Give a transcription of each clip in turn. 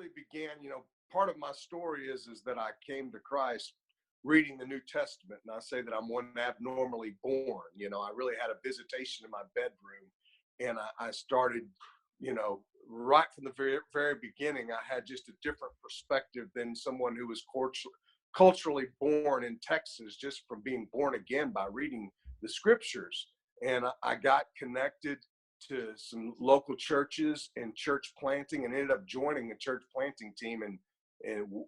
really began, part of my story is that I came to Christ reading the New Testament. And I say that I'm one abnormally born. I really had a visitation in my bedroom, and I started, right from the very, very beginning, I had just a different perspective than someone who was culturally born in Texas, just from being born again by reading the scriptures. And I got connected to some local churches and church planting, and ended up joining a church planting team and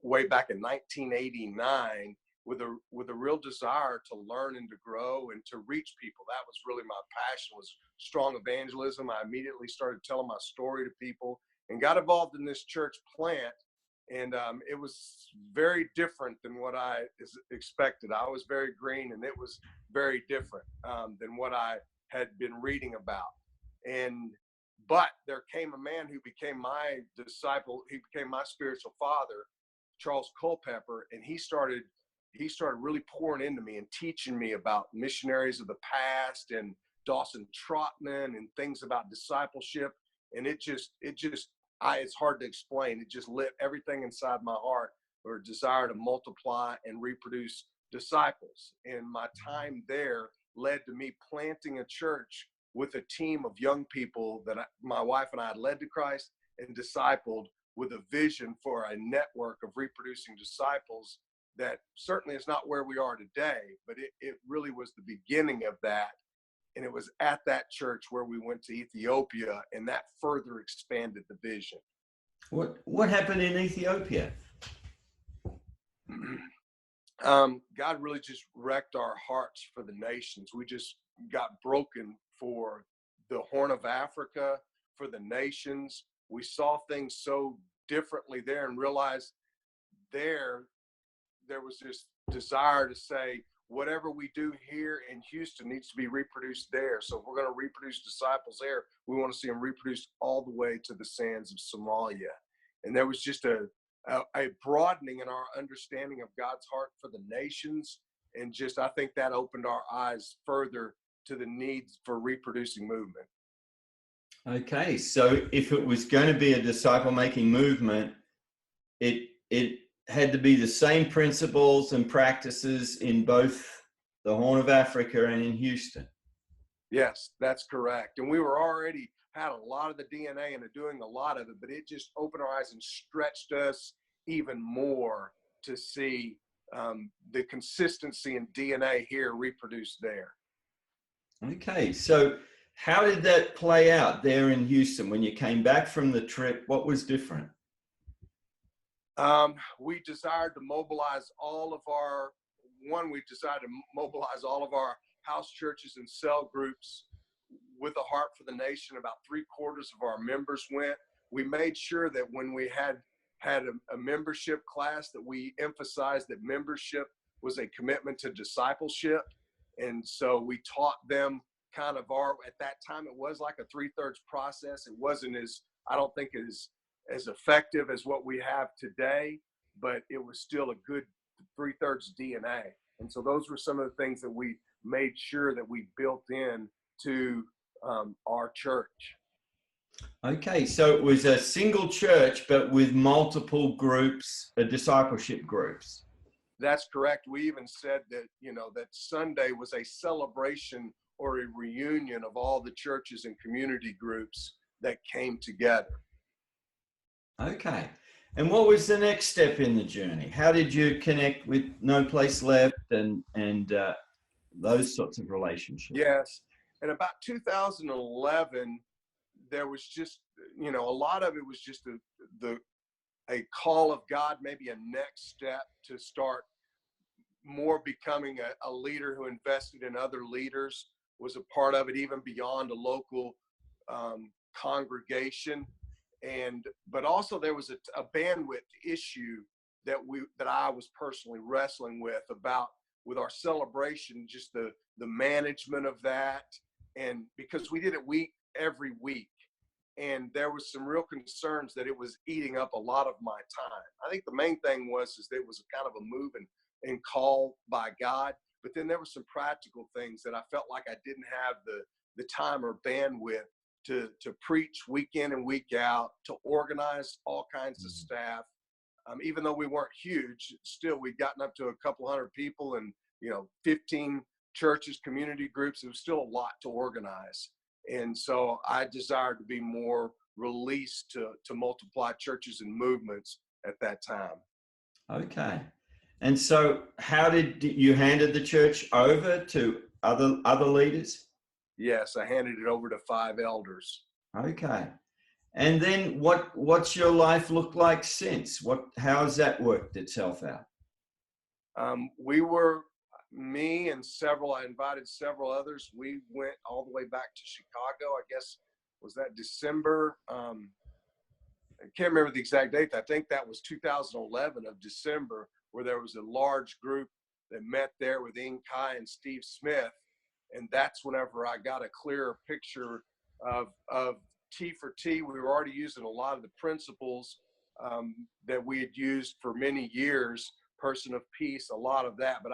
way back in 1989 with a real desire to learn and to grow and to reach people. That was really my passion, was strong evangelism. I immediately started telling my story to people and got involved in this church plant. And it was very different than what I expected. I was very green, and it was very different than what I had been reading about. But there came a man who became my disciple. He became my spiritual father, Charles Culpepper, and he started really pouring into me and teaching me about missionaries of the past and Dawson Trotman and things about discipleship. And it's hard to explain. It just lit everything inside my heart, or a desire to multiply and reproduce disciples. And my time there led to me planting a church with a team of young people that my wife and I had led to Christ and discipled, with a vision for a network of reproducing disciples that certainly is not where we are today, but it really was the beginning of that. And it was at that church where we went to Ethiopia, and that further expanded the vision. What happened in Ethiopia? God really just wrecked our hearts for the nations. We just got broken for the Horn of Africa, for the nations. We saw things so differently there, and realized there was this desire to say, whatever we do here in Houston needs to be reproduced there. So if we're going to reproduce disciples there, we want to see them reproduced all the way to the sands of Somalia. And there was just a broadening in our understanding of God's heart for the nations. And just, I think that opened our eyes further to the needs for reproducing movement. Okay, so if it was going to be a disciple-making movement, it had to be the same principles and practices in both the Horn of Africa and in Houston. Yes, that's correct. And we were already had a lot of the DNA and doing a lot of it, but it just opened our eyes and stretched us even more to see the consistency in DNA here reproduced there. Okay, so how did that play out there in Houston when you came back from the trip? What was different? We decided to mobilize all of our house churches and cell groups with a heart for the nation. About 3/4 of our members went. We made sure that when we had a membership class, that we emphasized that membership was a commitment to discipleship. And so we taught them kind of at that time, it was like a 3/3 process. It wasn't I don't think as effective as what we have today, but it was still a good 3/3 DNA. And so those were some of the things that we made sure that we built in to our church. Okay, so it was a single church, but with multiple groups, discipleship groups. That's correct. We even said that, that Sunday was a celebration or a reunion of all the churches and community groups that came together. Okay. And what was the next step in the journey? How did you connect with No Place Left and those sorts of relationships? Yes. And about 2011, there was just, a lot of it was just a call of God, maybe a next step to start more becoming a leader who invested in other leaders was a part of it, even beyond a local congregation. But also there was a bandwidth issue that I was personally wrestling with our celebration, just the management of that. And because we did it every week, and there was some real concerns that it was eating up a lot of my time. I think the main thing was that it was a kind of a move and call by God, but then there were some practical things that I felt like I didn't have the time or bandwidth to preach week in and week out, to organize all kinds of staff. Even though we weren't huge, still we'd gotten up to a couple hundred people and 15 churches, community groups. It was still a lot to organize, and so I desired to be more released to multiply churches and movements at that time. Okay. And so how did you handed the church over to other leaders? Yes, I handed it over to 5 elders. Okay. And then what's your life looked like since? How has that worked itself out? Me and I invited several others. We went all the way back to Chicago. I guess, was that December? I can't remember the exact date. I think that was 2011 of December, where there was a large group that met there with Ian Kai and Steve Smith. And that's whenever I got a clearer picture of T for T. We were already using a lot of the principles that we had used for many years, person of peace, a lot of that. But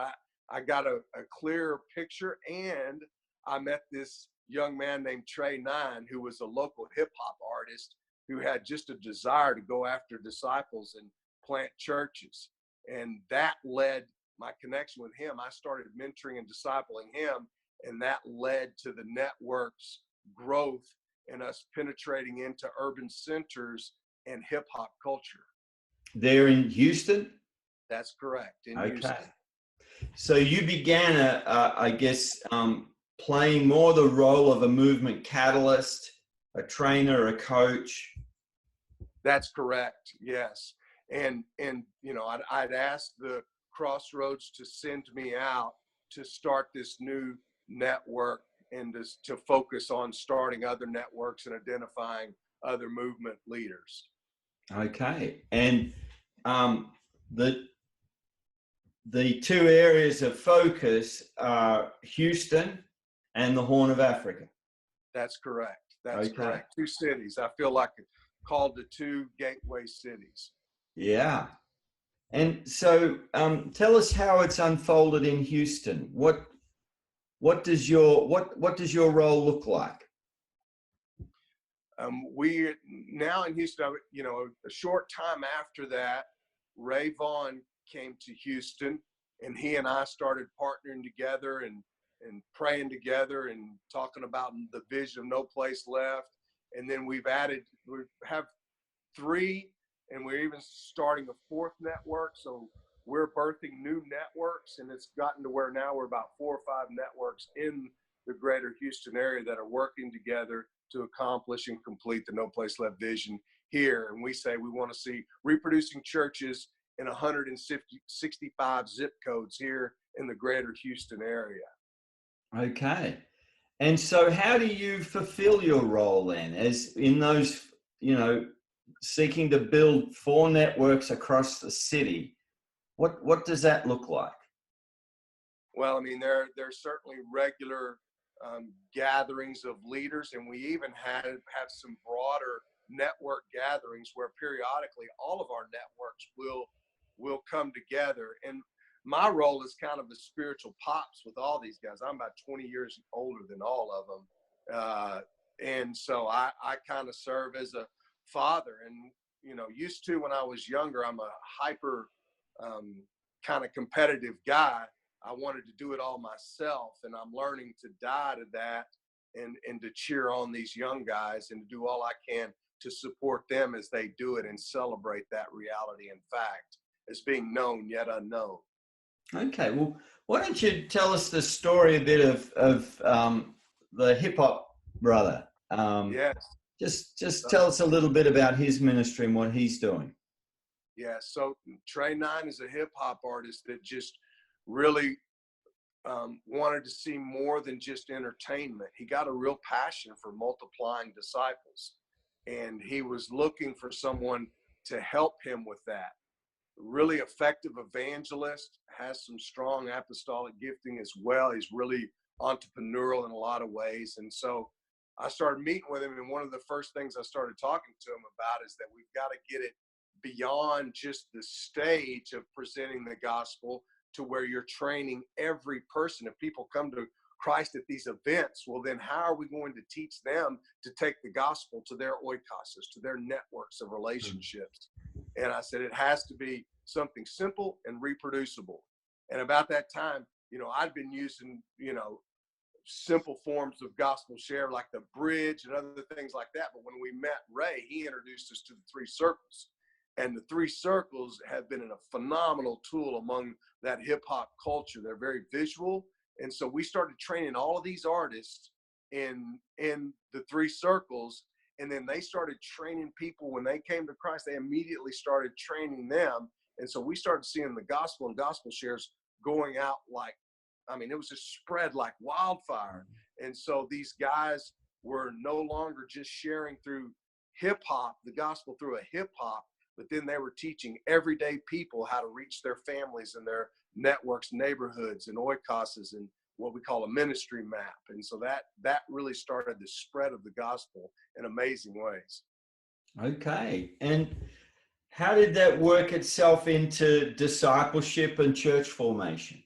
I got a clearer picture, and I met this young man named Trey Nine, who was a local hip hop artist who had just a desire to go after disciples and plant churches. And that led my connection with him. I started mentoring and discipling him, and that led to the network's growth and us penetrating into urban centers and hip hop culture. They're in Houston? That's correct. In okay. Houston. So you began, playing more the role of a movement catalyst, a trainer, a coach. That's correct. Yes. And I'd asked the Crossroads to send me out to start this new network and to focus on starting other networks and identifying other movement leaders. Okay. And the two areas of focus are Houston and the Horn of Africa. That's correct. That's okay. correct. 2 cities. I feel like called the 2 gateway cities. Yeah. And so tell us how it's unfolded in Houston. What does your role look like? We now in Houston, a short time after that, Ray Vaughn came to Houston, and he and I started partnering together and praying together and talking about the vision of No Place Left. And then we have 3, and we're even starting a 4th network. So we're birthing new networks, and it's gotten to where now we're about 4 or 5 networks in the greater Houston area that are working together to accomplish and complete the No Place Left vision here. And we say we want to see reproducing churches in 165 zip codes here in the greater Houston area. Okay. And so how do you fulfill your role then, as in those, seeking to build 4 networks across the city? What does that look like? Well, I mean, there's certainly regular gatherings of leaders, and we even have some broader network gatherings where periodically all of our networks will come together. And my role is kind of the spiritual pops with all these guys. I'm about 20 years older than all of them. And so I kind of serve as a father. And, used to when I was younger, I'm a hyper kind of competitive guy. I wanted to do it all myself, and I'm learning to die to that and to cheer on these young guys and to do all I can to support them as they do it and celebrate that reality and fact as being known yet unknown. Okay, well, why don't you tell us the story a bit of the hip hop brother? Yes. Just tell us a little bit about his ministry and what he's doing. Yeah, so Trey Nine is a hip hop artist that just really wanted to see more than just entertainment. He got a real passion for multiplying disciples, and he was looking for someone to help him with that. Really effective evangelist, has some strong apostolic gifting as well. He's really entrepreneurial in a lot of ways. And so I started meeting with him, and one of the first things I started talking to him about is that we've got to get it beyond just the stage of presenting the gospel to where you're training every person. If people come to Christ at these events. Well, then how are we going to teach them to take the gospel to their oikoses, to their networks of relationships? And I said, it has to be something simple and reproducible. And about that time, I'd been using, simple forms of gospel share like the bridge and other things like that. But when we met Ray, he introduced us to the 3 circles. And the 3 circles have been a phenomenal tool among that hip hop culture. They're very visual. And so we started training all of these artists in the 3 circles. And then they started training people when they came to Christ. They immediately started training them. And so we started seeing the gospel and gospel shares going out it was just spread like wildfire. And so these guys were no longer just sharing through hip hop, the gospel through a hip hop, but then they were teaching everyday people how to reach their families and their networks, neighborhoods, and oikoses, and what we call a ministry map. And so that really started the spread of the gospel in amazing ways. Okay. And how did that work itself into discipleship and church formation?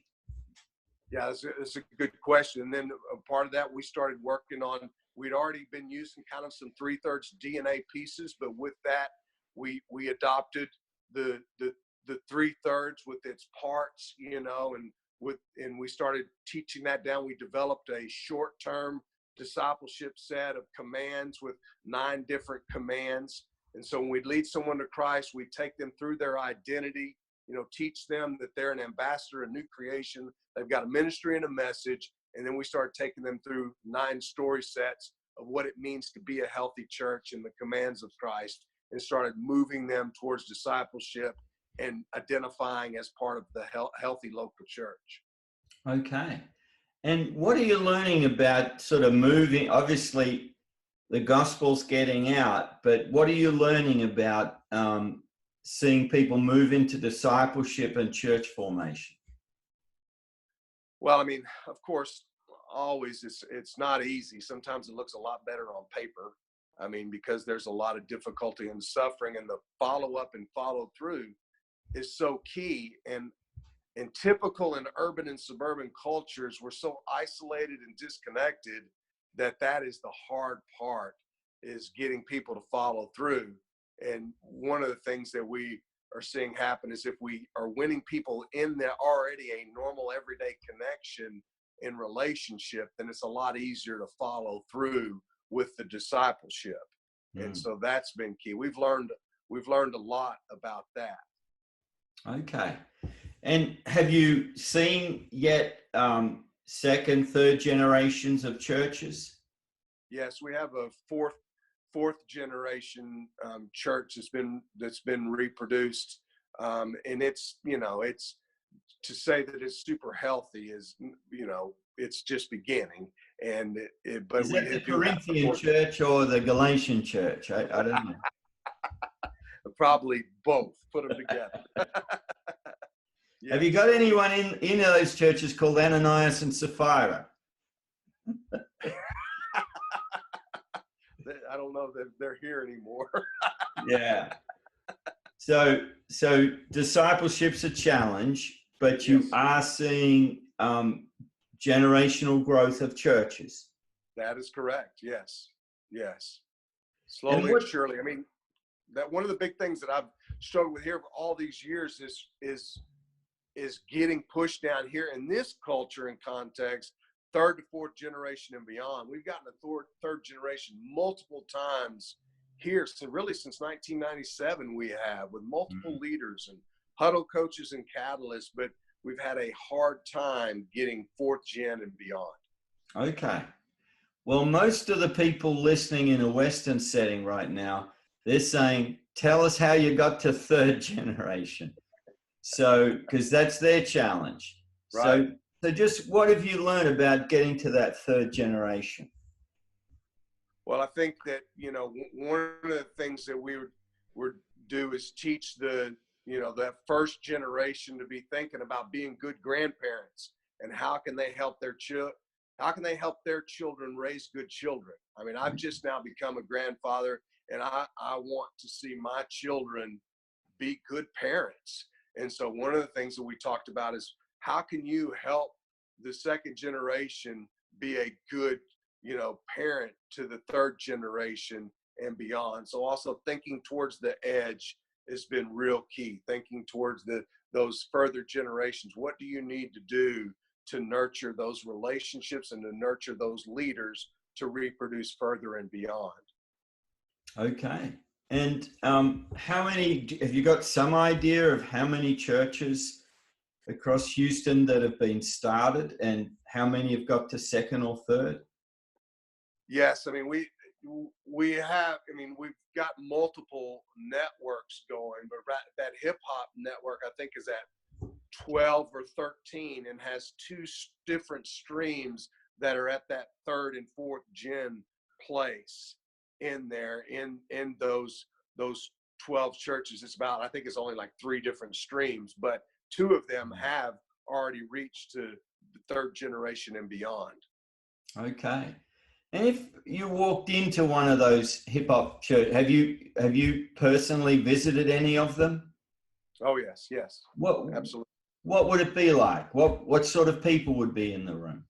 Yeah, that's a good question. And then a part of that, we started working on, we'd already been using kind of some 3/3 DNA pieces, but with that, we adopted the 3/3 with its parts, and we started teaching that down. We developed a short-term discipleship set of commands with 9 different commands. And so when we'd lead someone to Christ, we'd take them through their identity, teach them that they're an ambassador, a new creation. They've got a ministry and a message. And then we started taking them through 9 story sets of what it means to be a healthy church and the commands of Christ, and started moving them towards discipleship and identifying as part of the healthy local church. Okay. And what are you learning about sort of moving? Obviously, the gospel's getting out, but what are you learning about seeing people move into discipleship and church formation? Well, of course, always it's not easy. Sometimes it looks a lot better on paper. Because there's a lot of difficulty and suffering, and the follow up and follow through is so key. And in typical and urban and suburban cultures, we're so isolated and disconnected that is the hard part, is getting people to follow through. And one of the things that we are seeing happen is if we are winning people in there already a normal everyday connection in relationship, then it's a lot easier to follow through with the discipleship. And so that's been key. We've learned a lot about that. Okay. And have you seen yet second, third generations of churches? Yes, we have a fourth generation church that's been reproduced, and it's to say that it's super healthy is it's just beginning. And but is that the Corinthian church or the Galatian church? I don't know. Probably both. Put them together. Yes. Have you got anyone in those churches called Ananias and Sapphira? I don't know that they're here anymore. Yeah. So discipleship's a challenge, but you are seeing generational growth of churches. That is correct. Yes. Slowly and surely. That one of the big things that I've struggled with here for all these years is getting pushed down here in this culture and context, 3rd to 4th generation and beyond. We've gotten a 3rd generation multiple times here. So really since 1997 we have, with multiple leaders and huddle coaches and catalysts, but we've had a hard time getting 4th gen and beyond. Okay. Well, most of the people listening in a Western setting right now, they're saying, tell us how you got to 3rd generation. So, because that's their challenge. Right. So just what have you learned about getting to that 3rd generation? Well, I think that, one of the things that we would do is teach that 1st generation to be thinking about being good grandparents, and how can they help their children raise good children. I've just now become a grandfather, and I want to see my children be good parents. And so one of the things that we talked about is how can you help the 2nd generation be a good, parent to the third generation and beyond. So also thinking towards the edge has been real key. Thinking towards those further generations. What do you need to do to nurture those relationships and to nurture those leaders to reproduce further and beyond? Okay. And how many, have you got some idea of how many churches across Houston that have been started and how many have got to second or third? Yes, I mean, we have, I mean, we've got multiple networks going, but that hip hop network, I think, is at 12 or 13 and has two different streams that are at that third and fourth gen place in there in those 12 churches. It's about, I think it's only like 3 different streams, but 2 of them have already reached to the third generation and beyond. Okay. And if you walked into one of those hip hop church, have you personally visited any of them? Oh yes, What absolutely. What would it be like? What sort of people would be in the room?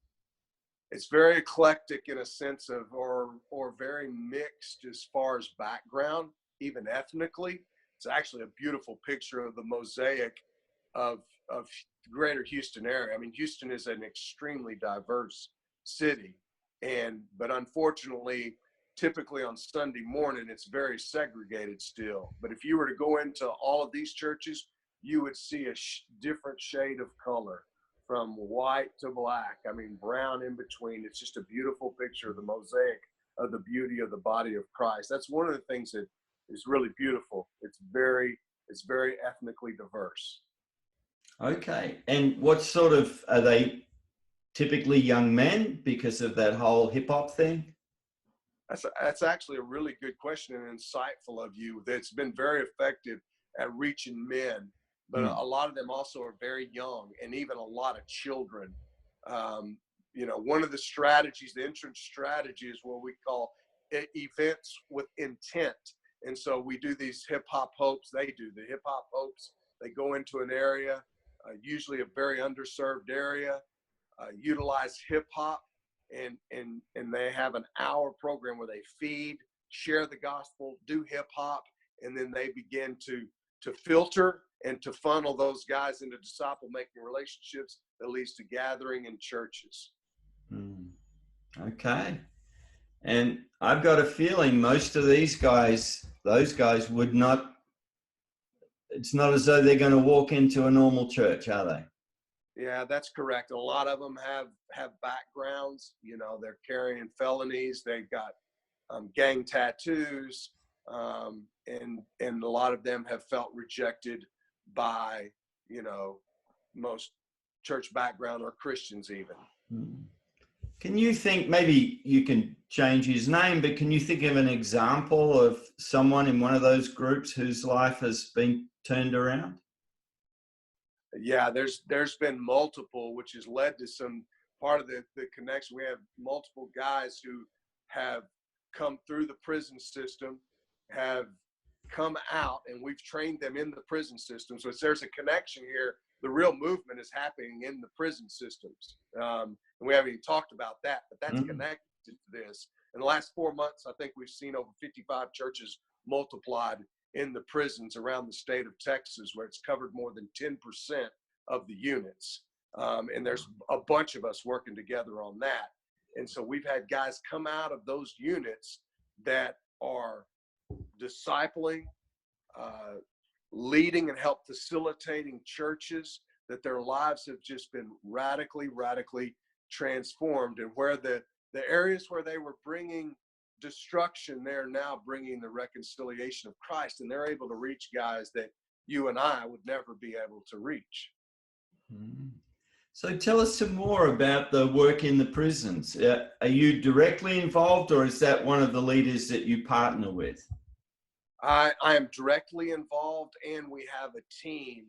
It's very eclectic in a sense of, or very mixed as far as background, even ethnically. It's actually a beautiful picture of the mosaic of the greater Houston area. I mean, Houston is an extremely diverse city, but unfortunately, typically on Sunday morning, it's very segregated still. But if you were to go into all of these churches, you would see a different shade of color, from white to black. I mean, brown in between. It's just a beautiful picture of the mosaic of the beauty of the body of Christ. That's one of the things that is really beautiful. It's very ethnically diverse. Okay. And what sort of, are they typically young men because of that whole hip hop thing? That's actually a really good question and insightful of you. That's been very effective at reaching men, but a lot of them also are very young, and even a lot of children. One of the strategies, the entrance strategy, is what we call events with intent. And so we do these hip hop hopes. They do the hip hop hopes. They go into an area, usually a very underserved area, utilize hip hop, and they have an hour program where they feed, share the gospel, do hip hop, and then they begin to filter and to funnel those guys into disciple making relationships that leads to gathering in churches. Okay. And I've got a feeling most of these guys, those guys would not, it's not as though they're going to walk into a normal church, are they? Yeah, that's correct. A lot of them have backgrounds. They're carrying felonies. They've got gang tattoos, and a lot of them have felt rejected by most church background or Christians even. Can you think, maybe you can change his name, but can you think of an example of someone in one of those groups whose life has been turned around? Yeah, there's been multiple, which has led to some part of the connection. We have multiple guys who have come through the prison system, have come out, and we've trained them in the prison system. So there's a connection here. The real movement is happening in the prison systems. And we haven't even talked about that, but that's connected to this. In the last 4 months, I think we've seen over 55 churches multiplied in the prisons around the state of Texas, where it's covered more than 10% of the units. And there's a bunch of us working together on that. And so we've had guys come out of those units that are discipling, leading and help facilitating churches, that their lives have just been radically transformed. And where the areas where they were bringing destruction, they're now bringing the reconciliation of Christ, and they're able to reach guys that you and I would never be able to reach. So tell us some more about the work in the prisons. Are you directly involved, or is that one of the leaders that you partner with? I am directly involved, and we have a team.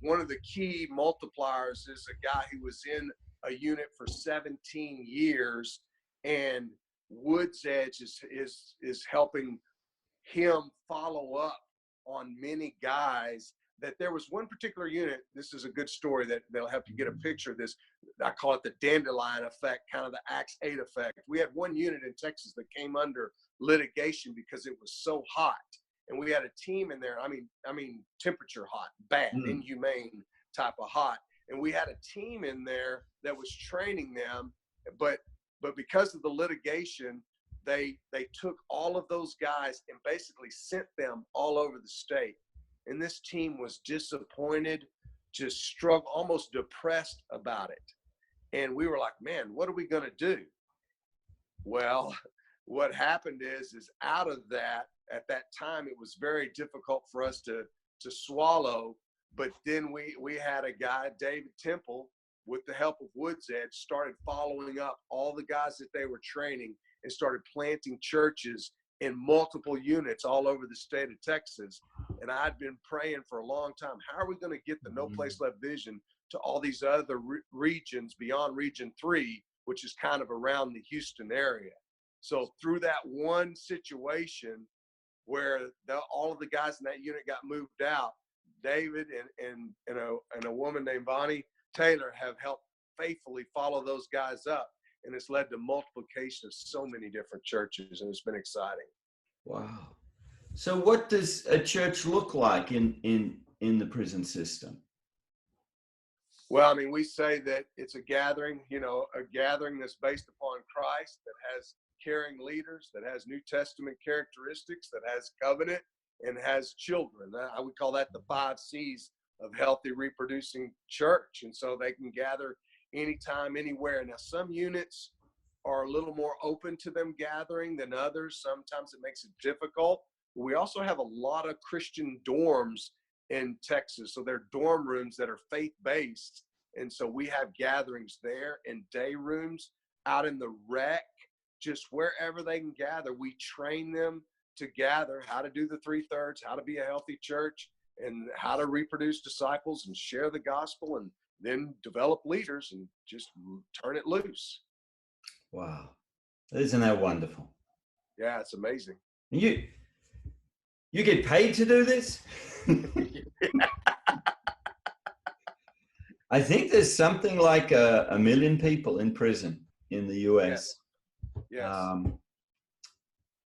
One of the key multipliers is a guy who was in a unit for 17 years, and Woods Edge is helping him follow up on many guys that there was one particular unit. This is a good story that they'll have to get a picture of this. I call it the dandelion effect, kind of the Acts 8 effect. We had one unit in Texas that came under litigation because it was so hot. And we had a team in there. I mean, temperature hot, bad, inhumane type of hot. And we had a team in there that was training them, but because of the litigation, they took all of those guys and basically sent them all over the state. And this team was disappointed, just struggled, almost depressed about it. And we were like, man, what are we going to do? Well, what happened is out of that, at that time, it was very difficult for us to swallow. But then we had a guy, David Temple, with the help of Woods Edge, started following up all the guys that they were training and started planting churches in multiple units all over the state of Texas. And I'd been praying for a long time, how are we going to get the No Place Left vision to all these other regions beyond Region 3, which is kind of around the Houston area? So through that one situation where all of the guys in that unit got moved out, David and a woman named Bonnie Taylor have helped faithfully follow those guys up. And it's led to multiplication of so many different churches, and it's been exciting. Wow. So what does a church look like in the prison system? Well, I mean, we say that it's a gathering that's based upon Christ, that has caring leaders, that has New Testament characteristics, that has covenant, and has children. I would call that the 5 C's of healthy reproducing church. And so they can gather anytime, anywhere. Now, some units are a little more open to them gathering than others. Sometimes it makes it difficult. We also have a lot of Christian dorms in Texas. So they're dorm rooms that are faith-based. And so we have gatherings there, and day rooms out in the rec, just wherever they can gather. We train them to gather, how to do the 3/3, how to be a healthy church, and how to reproduce disciples and share the gospel, and then develop leaders and just turn it loose. Wow. Isn't that wonderful? Yeah, it's amazing. You get paid to do this? I think there's something like a million people in prison in the US. Yes.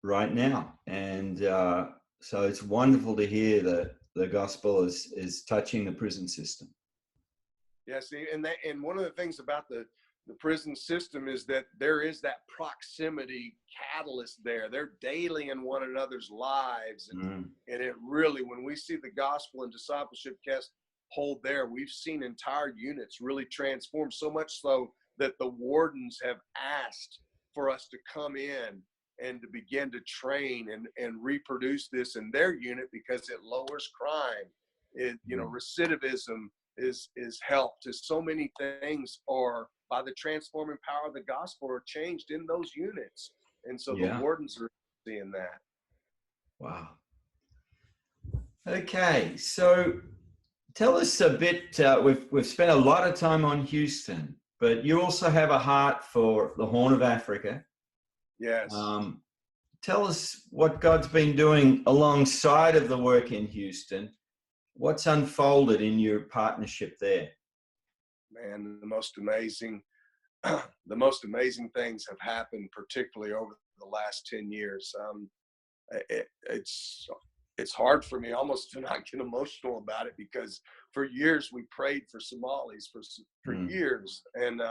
Right now. And so it's wonderful to hear that the gospel is touching the prison system. Yes, and one of the things about the prison system is that there is that proximity catalyst there. They're daily in one another's lives. And it really, when we see the gospel and discipleship cast hold there, we've seen entire units really transform, so much so that the wardens have asked for us to come in and to begin to train and reproduce this in their unit, because it lowers crime. Recidivism is helped. As so many things are, by the transforming power of the gospel, are changed in those units. And so the wardens are seeing that. Wow. Okay, so tell us a bit. We've spent a lot of time on Houston, but you also have a heart for the Horn of Africa. Yes. Tell us what God's been doing alongside of the work in Houston. What's unfolded in your partnership there? Man, the most amazing things have happened, particularly over the last 10 years. It's hard for me almost to not get emotional about it, because for years we prayed for Somalis for years. And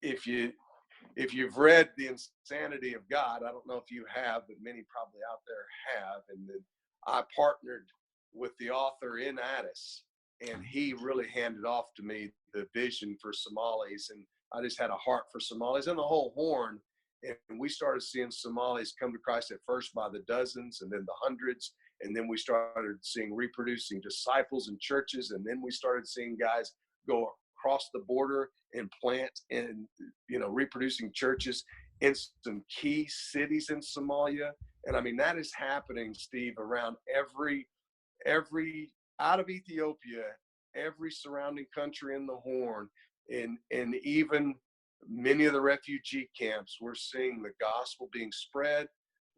if you've read The Insanity of God, I don't know if you have, but many probably out there have. And then I partnered with the author in Addis, and he really handed off to me the vision for Somalis. And I just had a heart for Somalis and the whole Horn. And we started seeing Somalis come to Christ at first by the dozens, and then the hundreds. And then we started seeing reproducing disciples in churches. And then we started seeing guys go across the border and plant and, reproducing churches in some key cities in Somalia. And I mean, that is happening, Steve, around every out of Ethiopia, every surrounding country in the Horn, and even many of the refugee camps. We're seeing the gospel being spread.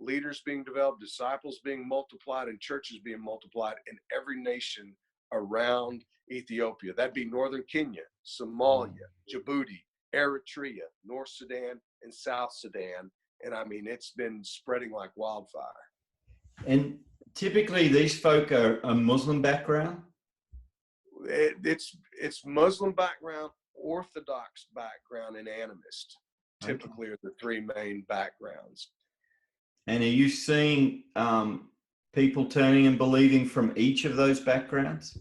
leaders being developed, disciples being multiplied, and churches being multiplied in every nation around Ethiopia. That'd be northern Kenya, Somalia, Djibouti, Eritrea, North Sudan, and South Sudan. And I mean, it's been spreading like wildfire. And typically these folk are a Muslim background? It's Muslim background, Orthodox background, and animist typically are the three main backgrounds. And are you seeing people turning and believing from each of those backgrounds?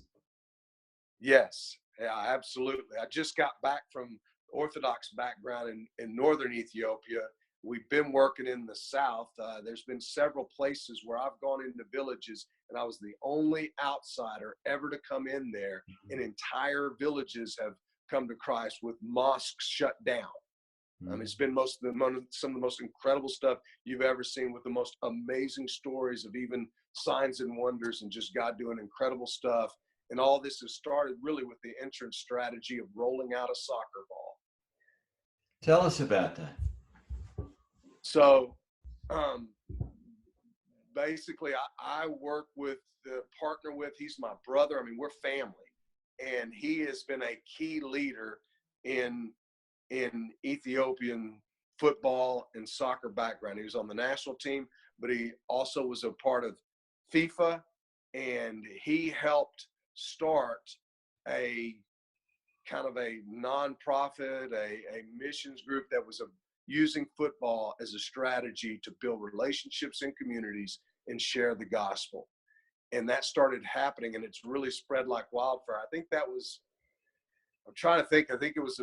Yes, yeah, absolutely. I just got back from Orthodox background in northern Ethiopia. We've been working in the south. There's been several places where I've gone into villages and I was the only outsider ever to come in there, and entire villages have come to Christ with mosques shut down. It's been some of the most incredible stuff you've ever seen, with the most amazing stories of even signs and wonders and just God doing incredible stuff. And all this has started really with the entrance strategy of rolling out a soccer ball. Tell us about that. So basically, I work with partner with, he's my brother. I mean, we're family. And he has been a key leader in Ethiopian football and soccer background. He was on the national team, but he also was a part of FIFA, and he helped start a kind of a nonprofit, a missions group that was using football as a strategy to build relationships in communities and share the gospel. And that started happening, and it's really spread like wildfire. I think that was, I'm trying to think, I think it was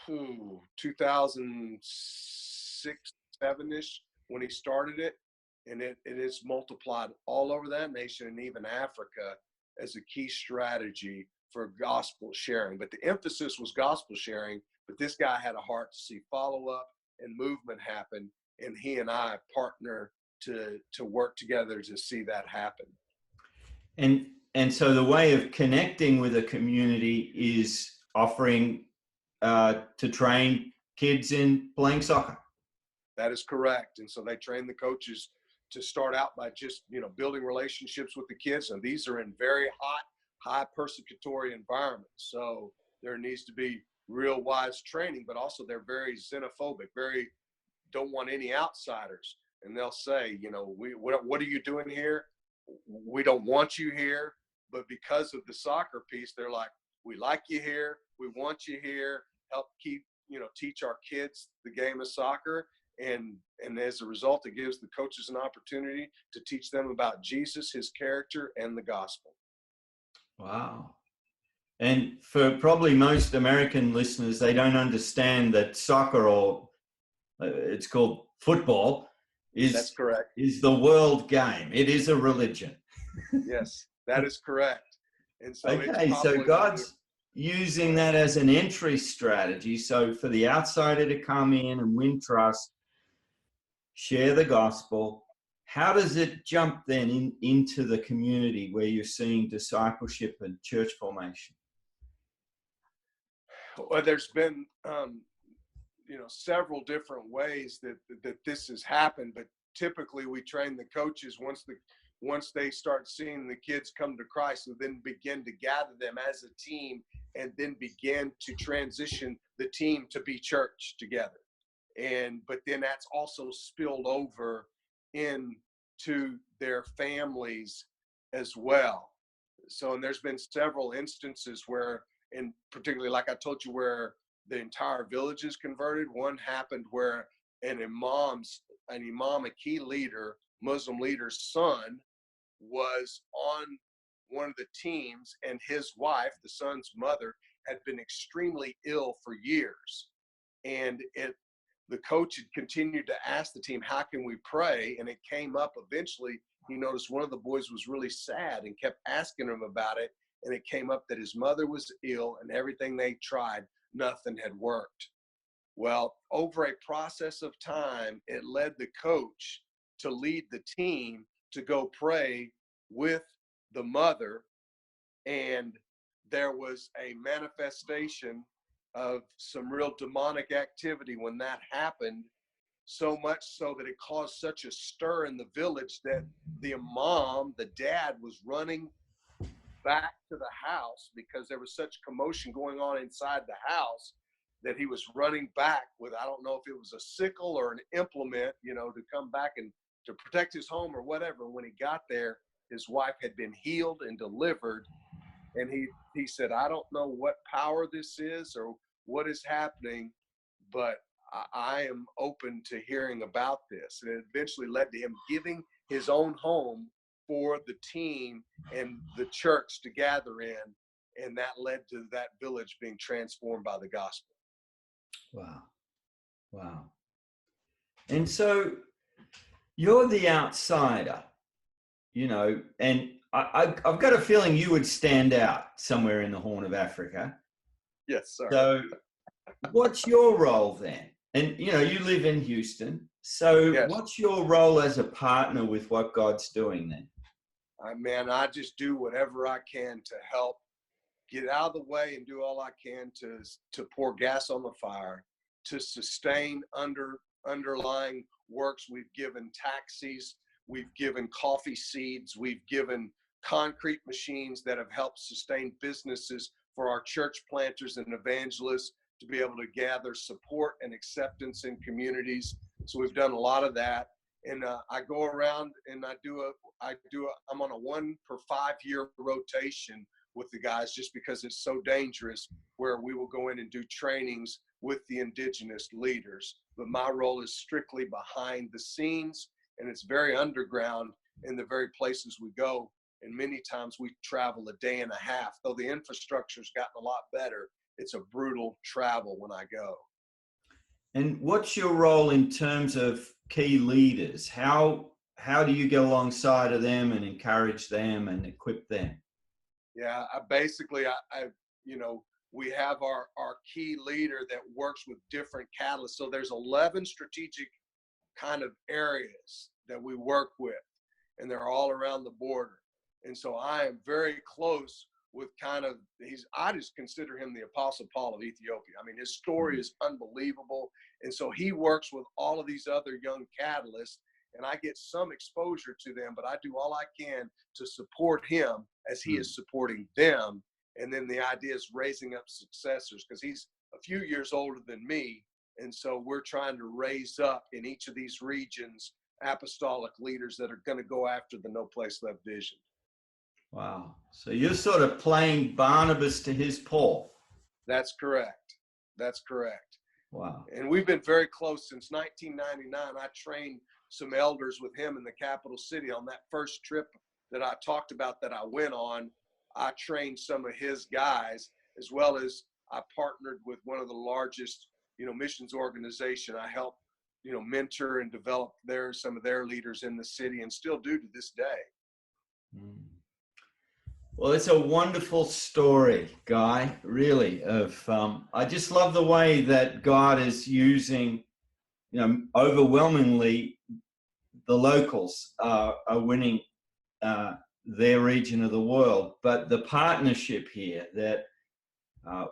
2006, 7-ish when he started it. And it is multiplied all over that nation and even Africa as a key strategy for gospel sharing. But the emphasis was gospel sharing, but this guy had a heart to see follow-up and movement happen. And he and I partner to work together to see that happen. And so the way of connecting with a community is offering to train kids in playing soccer. That is correct. And so they train the coaches to start out by just, building relationships with the kids. And these are in very high persecutory environments. So there needs to be real wise training, but also they're very xenophobic, very don't want any outsiders. And they'll say, what are you doing here? We don't want you here. But because of the soccer piece, they're like, we like you here. We want you here. Help teach our kids the game of soccer. And as a result, it gives the coaches an opportunity to teach them about Jesus, his character, and the gospel. Wow. And for probably most American listeners, they don't understand that soccer, or it's called football, That's correct. Is the world game. It is a religion. Yes, that is correct. And so so God's using that as an entry strategy. So for the outsider to come in and win trust, share the gospel, how does it jump then into the community where you're seeing discipleship and church formation? Well, there's been several different ways that this has happened, but typically we train the coaches once they start seeing the kids come to Christ, and then begin to gather them as a team, and then begin to transition the team to be church together. But then that's also spilled over into their families as well. So, and there's been several instances where, and particularly like I told you, where the entire village is converted. One happened where an imam, a key leader, Muslim leader's son, was on one of the teams, and his wife, the son's mother, had been extremely ill for years. And the coach had continued to ask the team, how can we pray? And it came up eventually. He noticed one of the boys was really sad and kept asking him about it. And it came up that his mother was ill, and everything they tried, nothing had worked. Well, over a process of time, it led the coach to lead the team to go pray with the mother. And there was a manifestation of some real demonic activity when that happened. so much so that it caused such a stir in the village that the imam, the dad, was running back to the house because there was such commotion going on inside the house that he was running back with, I don't know if it was a sickle or an implement, to come back and to protect his home or whatever. When he got there, his wife had been healed and delivered. And he said, I don't know what power this is or what is happening, but I am open to hearing about this. And it eventually led to him giving his own home for the team and the church to gather in. And that led to that village being transformed by the gospel. Wow. Wow. And so you're the outsider, and I've got a feeling you would stand out somewhere in the Horn of Africa. Yes, sir. So what's your role then? And, you live in Houston. So yes. What's your role as a partner with what God's doing then? Man, I just do whatever I can to help get out of the way and do all I can to pour gas on the fire, to sustain underlying works. We've given taxis, we've given coffee seeds, we've given concrete machines that have helped sustain businesses for our church planters and evangelists to be able to gather support and acceptance in communities. So we've done a lot of that. And I go around and I'm on a 1 per 5 year rotation with the guys, just because it's so dangerous, where we will go in and do trainings with the indigenous leaders. But my role is strictly behind the scenes, and it's very underground in the very places we go. And many times we travel a day and a half. Though the infrastructure's gotten a lot better, it's a brutal travel when I go. And what's your role in terms of key leaders? How do you get alongside of them and encourage them and equip them? Yeah, we have our key leader that works with different catalysts. So there's 11 strategic kind of areas that we work with, and they're all around the border. And so I am very close with I just consider him the Apostle Paul of Ethiopia. I mean, his story is unbelievable. And so he works with all of these other young catalysts, and I get some exposure to them, but I do all I can to support him as he is supporting them. And then the idea is raising up successors, because he's a few years older than me. And so we're trying to raise up in each of these regions apostolic leaders that are going to go after the No Place Left vision. Wow. So you're sort of playing Barnabas to his Paul. That's correct. That's correct. Wow. And we've been very close since 1999. I trained some elders with him in the capital city on that first trip that I talked about that I went on. I trained some of his guys, as well as I partnered with one of the largest, missions organization. I helped, mentor and develop some of their leaders in the city, and still do to this day. Well, it's a wonderful story, Guy, really. I just love the way that God is using, overwhelmingly the locals are winning their region of the world, but the partnership here that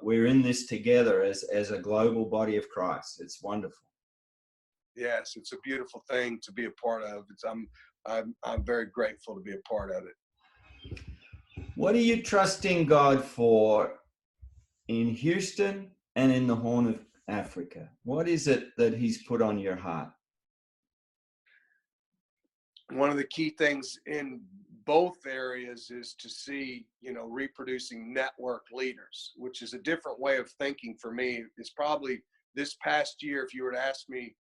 we're in this together as a global body of Christ. It's wonderful. Yes, it's a beautiful thing to be a part of. I'm very grateful to be a part of it. What are you trusting God for in Houston and in the Horn of Africa? What is it that he's put on your heart? One of the key things in both areas is to see, reproducing network leaders, which is a different way of thinking for me. It's probably this past year, if you were to ask me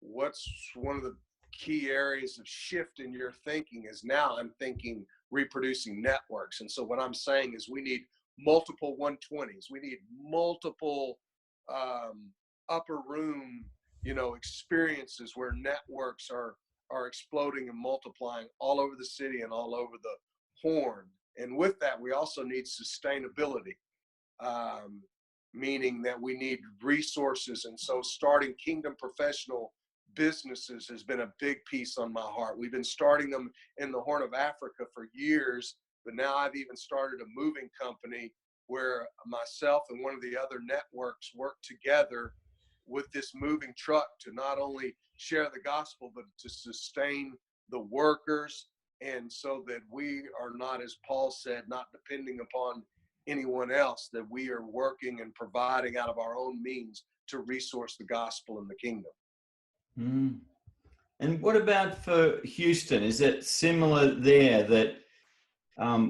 what's one of the key areas of shift in your thinking, is now I'm thinking reproducing networks. And so what I'm saying is we need multiple 120s. We need multiple upper room, experiences where networks are exploding and multiplying all over the city and all over the Horn. And with that, we also need sustainability, meaning that we need resources. And so starting Kingdom Professional businesses has been a big piece on my heart. We've been starting them in the Horn of Africa for years, but now I've even started a moving company where myself and one of the other networks work together with this moving truck to not only share the gospel, but to sustain the workers. And so that we are not, as Paul said, not depending upon anyone else, that we are working and providing out of our own means to resource the gospel and the kingdom. Mm. And what about for Houston? Is it similar there that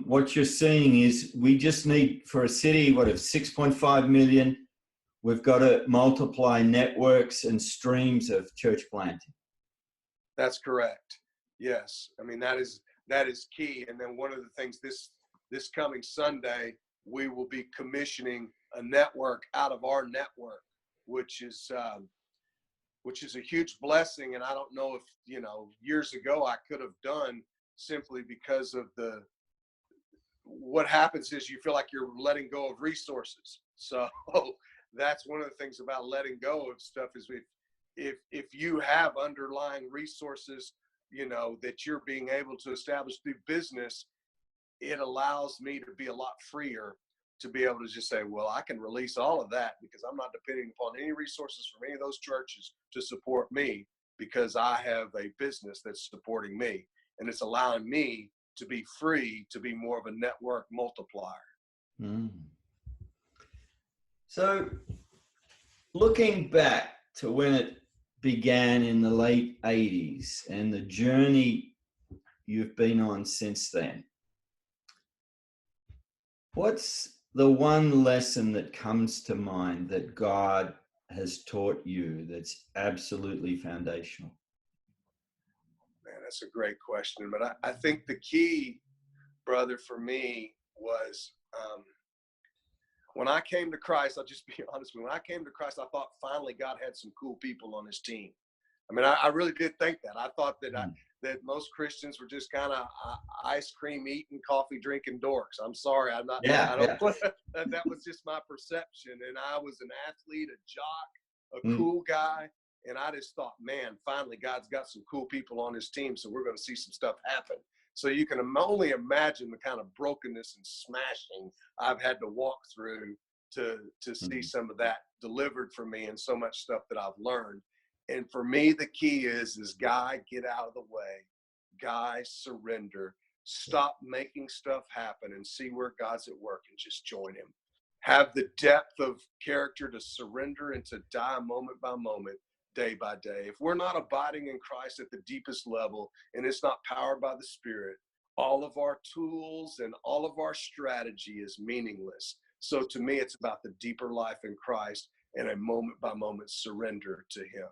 what you're seeing is we just need, for a city, what, of 6.5 million, we've got to multiply networks and streams of church planting? That's correct. Yes. I mean, that is key. And then one of the things this coming Sunday, we will be commissioning a network out of our network, which is a huge blessing. And I don't know if, years ago I could have done, simply because of what happens is you feel like you're letting go of resources. So that's one of the things about letting go of stuff is if you have underlying resources, that you're being able to establish through business, it allows me to be a lot freer to be able to just say, well, I can release all of that because I'm not depending upon any resources from any of those churches to support me, because I have a business that's supporting me, and it's allowing me to be free to be more of a network multiplier. Mm. So looking back to when it began in the late 80s and the journey you've been on since then, what's the one lesson that comes to mind that God has taught you that's absolutely foundational? Man, that's a great question. But I think the key, brother, for me was when I came to Christ, I'll just be honest with you. When I came to Christ, I thought finally God had some cool people on his team. I mean, I really did think that. I thought that that most Christians were just kind of ice cream eating, coffee drinking dorks. I'm sorry, I'm not. Yeah, I don't. Yeah. That was just my perception, and I was an athlete, a jock, a cool guy, and I just thought, man, finally God's got some cool people on his team, so we're going to see some stuff happen. So you can only imagine the kind of brokenness and smashing I've had to walk through to see some of that delivered for me, and so much stuff that I've learned. And for me, the key is guy, get out of the way. Guy, surrender. Stop making stuff happen and see where God's at work and just join him. Have the depth of character to surrender and to die moment by moment, day by day. If we're not abiding in Christ at the deepest level and it's not powered by the Spirit, all of our tools and all of our strategy is meaningless. So to me, it's about the deeper life in Christ and a moment by moment surrender to him.